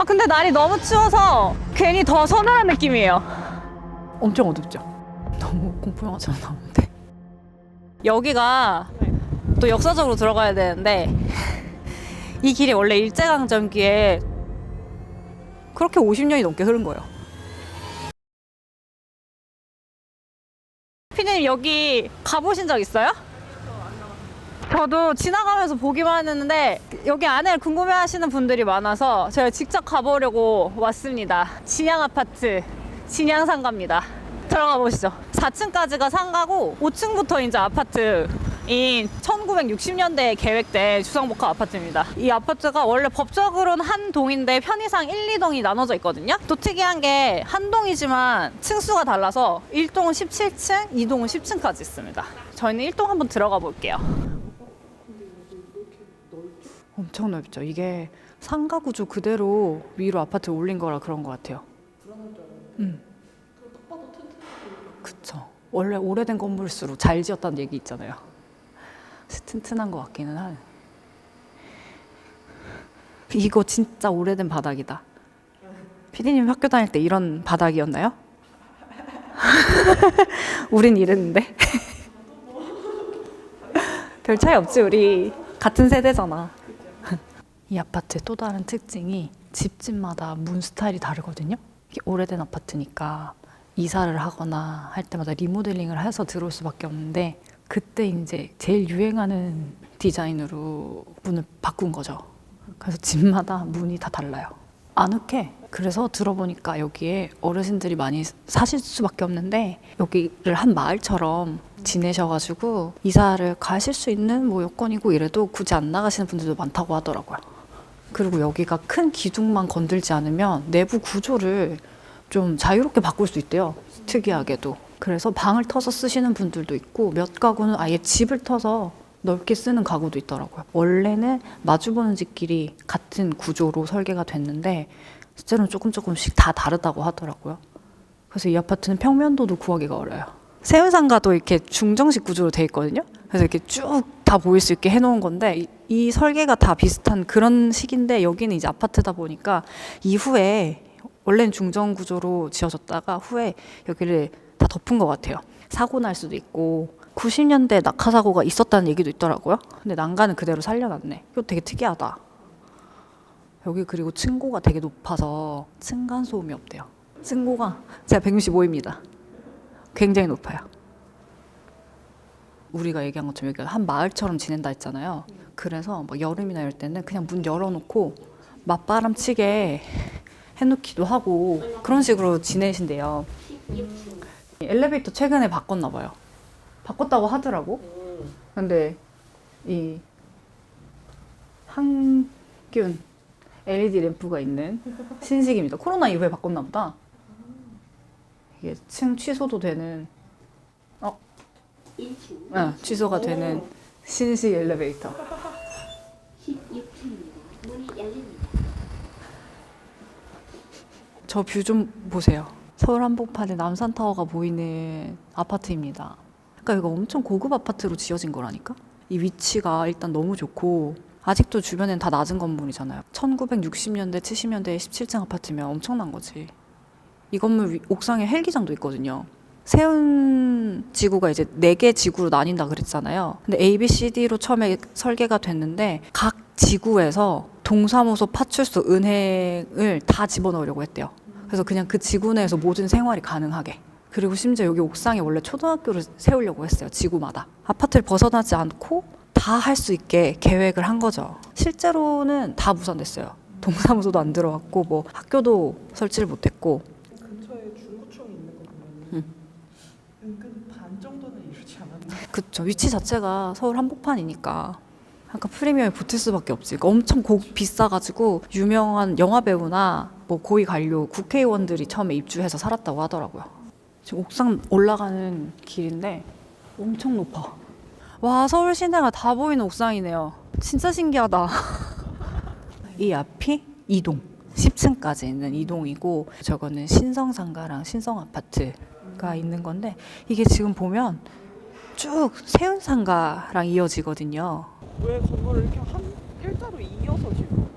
근데 날이 너무 추워서 괜히 더 서늘한 느낌이에요. 엄청 어둡죠? 너무 공포영화처럼 나오는데. 여기가 또 역사적으로 들어가야 되는데 이 길이 원래 일제강점기에 그렇게 50년이 넘게 흐른 거예요. 피디님 여기 가보신 적 있어요? 저도 지나가면서 보기만 했는데 여기 안에 궁금해하시는 분들이 많아서 제가 직접 가보려고 왔습니다. 진양 아파트, 진양 상가입니다. 들어가 보시죠. 4층까지가 상가고 5층부터 이제 아파트인 1960년대에 계획된 주상복합 아파트입니다. 이 아파트가 원래 법적으로는 한 동인데 편의상 1, 2동이 나눠져 있거든요. 또 특이한 게 한 동이지만 층수가 달라서 1동은 17층, 2동은 10층까지 있습니다. 저희는 1동 한번 들어가 볼게요. 엄청 넓죠. 이게 상가 구조 그대로 위로 아파트 올린 거라 그런 것 같아요. 그쵸. 원래 오래된 건물수록 잘 지었다는 얘기 있잖아요. 튼튼한 것 같기는 하네. 이거 진짜 오래된 바닥이다. 피디님 학교 다닐 때 이런 바닥이었나요? 우린 이랬는데. 별 차이 없지, 우리 같은 세대잖아. 이 아파트의 또 다른 특징이 집집마다 문 스타일이 다르거든요. 이게 오래된 아파트니까 이사를 하거나 할 때마다 리모델링을 해서 들어올 수밖에 없는데 그때 이제 제일 유행하는 디자인으로 문을 바꾼 거죠. 그래서 집마다 문이 다 달라요. 아늑해. 그래서 들어보니까 여기에 어르신들이 많이 사실 수밖에 없는데 여기를 한 마을처럼 지내셔가지고 이사를 가실 수 있는 뭐 여건이고 이래도 굳이 안 나가시는 분들도 많다고 하더라고요. 그리고 여기가 큰 기둥만 건들지 않으면 내부 구조를 좀 자유롭게 바꿀 수 있대요. 특이하게도. 그래서 방을 터서 쓰시는 분들도 있고 몇 가구는 아예 집을 터서 넓게 쓰는 가구도 있더라고요. 원래는 마주보는 집끼리 같은 구조로 설계가 됐는데 실제로는 조금씩 다 다르다고 하더라고요. 그래서 이 아파트는 평면도도 구하기가 어려워요. 세운상가도 이렇게 중정식 구조로 돼 있거든요. 그래서 이렇게 쭉 다 보일 수 있게 해놓은 건데 이 설계가 다 비슷한 그런 식인데 여기는 이제 아파트다 보니까 이후에 원래는 중정 구조로 지어졌다가 후에 여기를 다 덮은 것 같아요. 사고 날 수도 있고 90년대 낙하 사고가 있었다는 얘기도 있더라고요. 근데 난간은 그대로 살려놨네. 이거 되게 특이하다. 여기 그리고 층고가 되게 높아서 층간 소음이 없대요. 층고가 제가 165입니다. 굉장히 높아요. 우리가 얘기한 것처럼 여기가 한 마을처럼 지낸다 했잖아요. 그래서 막 여름이나 이럴 때는 그냥 문 열어놓고 맞바람 치게 해놓기도 하고 그런 식으로 지내신대요. 엘리베이터 최근에 바꿨나 봐요. 바꿨다고 하더라고. 근데 이 항균 LED 램프가 있는 신식입니다. 코로나 이후에 바꿨나 보다. 이게 층 취소도 되는 취소가 되는 신식 엘리베이터. 16층입니다. 문이 열립니다. 저 뷰 좀 보세요. 서울 한복판에 남산타워가 보이는 아파트입니다. 그러니까 이거 엄청 고급 아파트로 지어진 거라니까? 이 위치가 일단 너무 좋고 아직도 주변엔 다 낮은 건물이잖아요. 1960년대, 70년대 17층 아파트면 엄청난 거지. 이 건물 옥상에 헬기장도 있거든요. 세운 지구가 이제 4개 지구로 나뉜다 그랬잖아요. 근데 A, B, C, D로 처음에 설계가 됐는데 각 지구에서 동사무소, 파출소, 은행을 다 집어넣으려고 했대요. 그래서 그냥 그 지구 내에서 모든 생활이 가능하게. 그리고 심지어 여기 옥상에 원래 초등학교를 세우려고 했어요. 지구마다. 아파트를 벗어나지 않고 다 할 수 있게 계획을 한 거죠. 실제로는 다 무산됐어요. 동사무소도 안 들어갔고 뭐 학교도 설치를 못했고. 근처에 중구청이 있는 거 보면 은근 반 정도는 이루지 않았나? 그쵸. 위치 자체가 서울 한복판이니까 약간 프리미엄에 붙을 수밖에 없지. 그러니까 엄청 비싸가지고 유명한 영화 배우나 뭐 고위 관료 국회의원들이 처음에 입주해서 살았다고 하더라고요. 지금 옥상 올라가는 길인데 엄청 높아. 와, 서울 시내가 다 보이는 옥상이네요. 진짜 신기하다. 이 앞이 2동 10층까지 있는 2동이고 저거는 신성상가랑 신성아파트가 있는 건데 이게 지금 보면 쭉 세운상가랑 이어지거든요. 왜 건물을 이렇게 한 일자로 이어서 지금?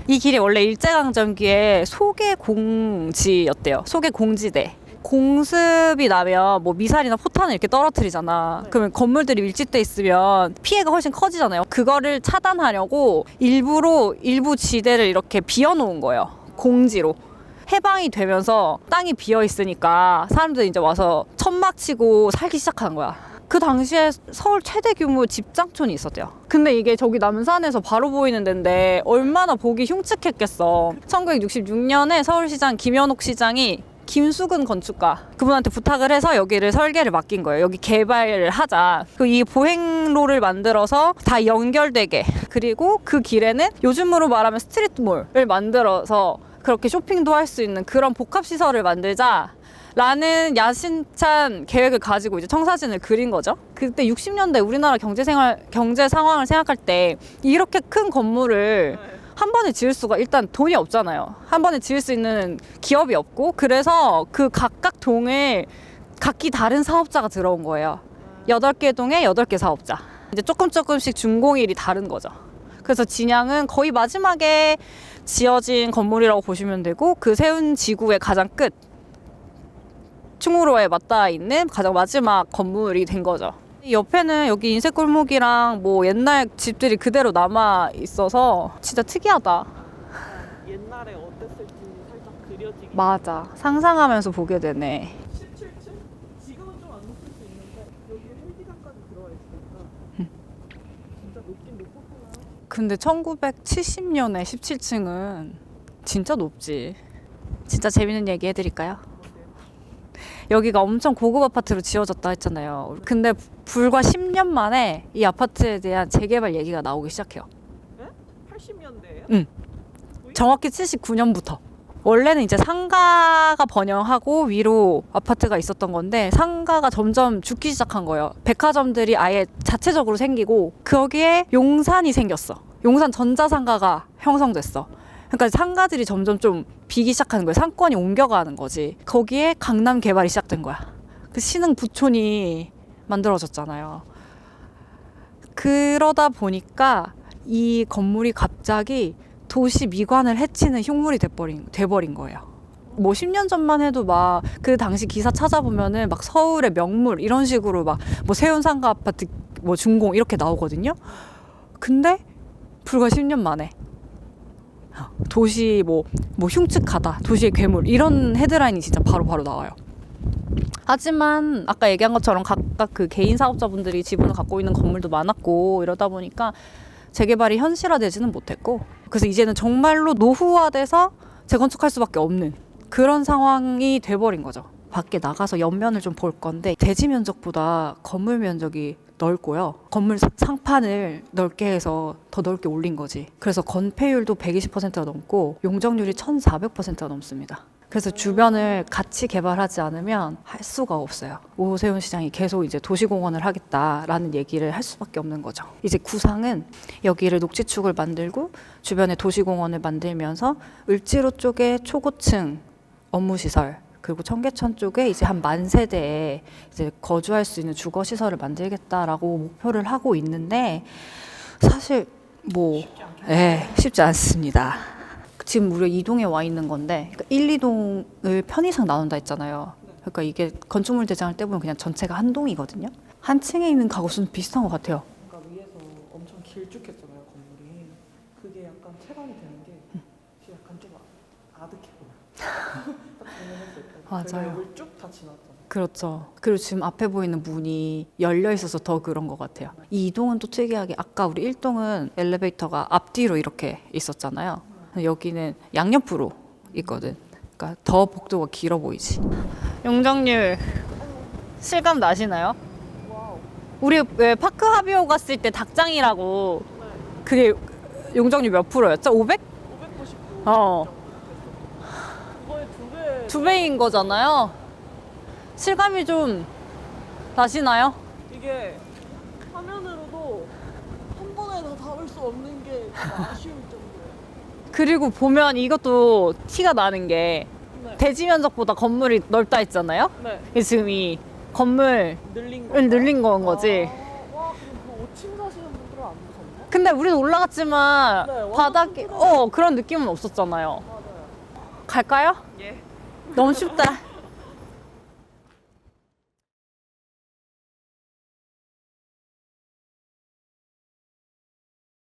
이 길이 원래 일제강점기에 소개공지였대요. 소개공지대. 공습이 나면 뭐 미사일이나 포탄을 이렇게 떨어뜨리잖아. 그러면 건물들이 밀집돼 있으면 피해가 훨씬 커지잖아요. 그거를 차단하려고 일부러 일부 지대를 이렇게 비워놓은 거예요. 공지로. 해방이 되면서 땅이 비어 있으니까 사람들이 이제 와서 천막 치고 살기 시작한 거야. 그 당시에 서울 최대 규모 집장촌이 있었대요. 근데 이게 저기 남산에서 바로 보이는 데인데 얼마나 보기 흉측했겠어. 1966년에 서울시장 김현옥 시장이 김수근 건축가 그분한테 부탁을 해서 여기를 설계를 맡긴 거예요. 여기 개발을 하자. 이 보행로를 만들어서 다 연결되게, 그리고 그 길에는 요즘으로 말하면 스트리트몰을 만들어서 그렇게 쇼핑도 할 수 있는 그런 복합시설을 만들자 라는 야심찬 계획을 가지고 이제 청사진을 그린 거죠. 그때 60년대 우리나라 경제 상황을 생각할 때 이렇게 큰 건물을 한 번에 지을 수가 일단 돈이 없잖아요. 한 번에 지을 수 있는 기업이 없고, 그래서 그 각각 동에 각기 다른 사업자가 들어온 거예요. 8개 동에 8개 사업자. 이제 조금씩 준공일이 다른 거죠. 그래서 진양은 거의 마지막에 지어진 건물이라고 보시면 되고, 그 세운 지구의 가장 끝, 충무로에 맞닿아 있는 가장 마지막 건물이 된 거죠. 옆에는 여기 인쇄골목이랑 뭐 옛날 집들이 그대로 남아 있어서 진짜 특이하다. 옛날에 어땠을지 살짝 그려지게. 맞아. 상상하면서 보게 되네. 17층? 지금은 좀 안 높을 수 있는데 여기 헬기장까지 들어와 있으니까 진짜 높긴 높았구나. 근데 1970년에 17층은 진짜 높지. 진짜 재밌는 얘기 해드릴까요? 여기가 엄청 고급 아파트로 지어졌다 했잖아요. 근데 불과 10년 만에 이 아파트에 대한 재개발 얘기가 나오기 시작해요. 네? 80년대예요? 응. 정확히 79년부터. 원래는 이제 상가가 번영하고 위로 아파트가 있었던 건데 상가가 점점 죽기 시작한 거예요. 백화점들이 아예 자체적으로 생기고 거기에 용산이 생겼어. 용산 전자상가가 형성됐어. 그러니까 상가들이 점점 좀 비기 시작하는 거예요. 상권이 옮겨가는 거지. 거기에 강남 개발이 시작된 거야. 그 신흥 부촌이 만들어졌잖아요. 그러다 보니까 이 건물이 갑자기 도시 미관을 해치는 흉물이 돼버린 거예요. 뭐 10년 전만 해도 막 그 당시 기사 찾아보면은 막 서울의 명물 이런 식으로 막 뭐 세운상가 아파트 뭐 준공 이렇게 나오거든요. 근데 불과 10년 만에 도시 뭐 흉측하다, 도시의 괴물 이런 헤드라인이 진짜 바로 나와요. 하지만 아까 얘기한 것처럼 각각 그 개인 사업자분들이 지분을 갖고 있는 건물도 많았고 이러다 보니까 재개발이 현실화되지는 못했고, 그래서 이제는 정말로 노후화돼서 재건축할 수밖에 없는 그런 상황이 돼버린 거죠. 밖에 나가서 옆면을 좀 볼 건데 대지 면적보다 건물 면적이 넓고요. 건물 상판을 넓게 해서 더 넓게 올린 거지. 그래서 건폐율도 120%가 넘고 용적률이 1,400%가 넘습니다. 그래서 주변을 같이 개발하지 않으면 할 수가 없어요. 오세훈 시장이 계속 이제 도시공원을 하겠다라는 얘기를 할 수밖에 없는 거죠. 이제 구상은 여기를 녹지축을 만들고 주변에 도시공원을 만들면서 을지로 쪽에 초고층 업무시설, 그리고 청계천 쪽에 이제 한 10,000세대에 이제 거주할 수 있는 주거 시설을 만들겠다라고 목표를 하고 있는데 사실 뭐 쉽지 않습니다. 지금 우리가 2동에 와 있는 건데 그러니까 1, 2동을 편의상 나눈다 했잖아요. 그러니까 이게 건축물 대장을 떼보면 그냥 전체가 한 동이거든요. 한 층에 있는 가구 수는 비슷한 것 같아요. 그러니까 위에서 엄청 길쭉했잖아요 건물이. 그게 약간 체감이 되는 게 지금 약간 좀 아득해 보여. 딱 보면했을 때. 맞아요. 여기 쭉 다 지났잖아요. 그렇죠. 그리고 지금 앞에 보이는 문이 열려 있어서 더 그런 것 같아요. 이 2동은 또 특이하게 아까 우리 1동은 엘리베이터가 앞뒤로 이렇게 있었잖아요. 여기는 양옆으로 있거든. 그러니까 더 복도가 길어 보이지. 용적률 실감 나시나요? 와우. 우리 왜 파크 하비오 갔을 때 닭장이라고 그게 용적률 몇 프로였죠? 500? 599. 어. 그거의 2배. 2배인 거잖아요. 실감이 좀 나시나요? 이게 화면으로도 한 번에 다 담을 수 없는 게 좀 아쉬울 정도예요. 그리고 보면 이것도 티가 나는 게 네. 대지 면적보다 건물이 넓다 했잖아요. 네. 이게 지금 이 건물을 늘린 거. 늘린 건 거지. 와, 그럼 그 5층 사시는 분들은 안 무섭나? 근데 우리는 올라갔지만 네, 완전 바닥이 그런 느낌은 없었잖아요. 맞아요. 갈까요? 예. 너무 춥다.